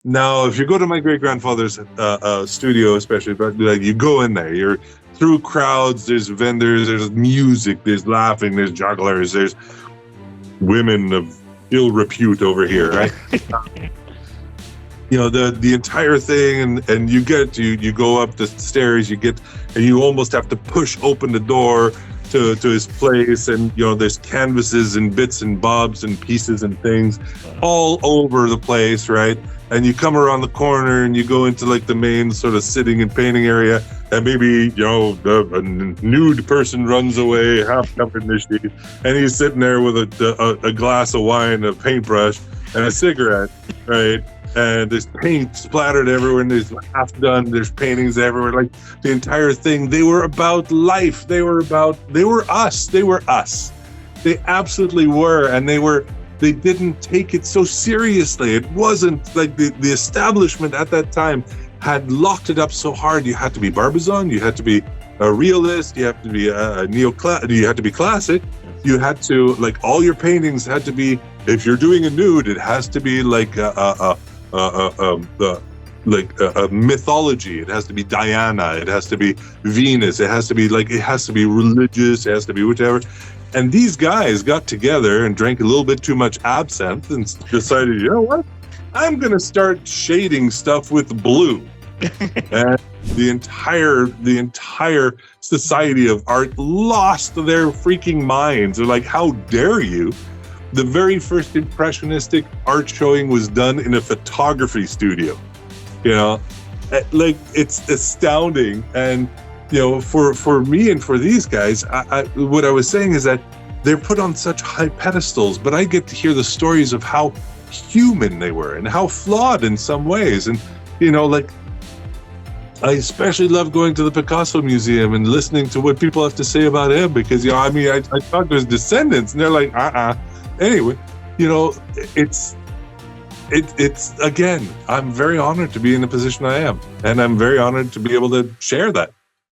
Now, if you go to my great grandfather's studio, especially, but like you go in there, you're through crowds. There's vendors, there's music, there's laughing, there's jugglers, there's women of ill repute over here, right? The entire thing, and you go up the stairs, and you almost have to push open the door to his place, and there's canvases and bits and bobs and pieces and things all over the place, right? And you come around the corner and you go into like the main sort of sitting and painting area, and maybe a nude person runs away half covered in their sheet, and he's sitting there with a glass of wine, a paintbrush, and a cigarette, right? And there's paint splattered everywhere, and there's half done, there's paintings everywhere, like the entire thing. They were about life. They were us. They absolutely were. And they didn't take it so seriously. It wasn't like the establishment at that time had locked it up so hard. You had to be Barbizon, you had to be a realist, you had to be you had to be classic. You had to, like, all your paintings had to be, if you're doing a nude, it has to be like a mythology. It has to be Diana. It has to be Venus. It has to be religious. It has to be whichever. And these guys got together and drank a little bit too much absinthe and decided, you know what? I'm going to start shading stuff with blue. And the entire society of art lost their freaking minds. They're like, how dare you? The very first impressionistic art showing was done in a photography studio. Like, it's astounding. And for me and for these guys, what I was saying is that they're put on such high pedestals, but I get to hear the stories of how human they were and how flawed in some ways. And like, I especially love going to the Picasso Museum and listening to what people have to say about him, because I talk to his descendants and they're like, Anyway, it's again, I'm very honored to be in the position I am, and I'm very honored to be able to share that.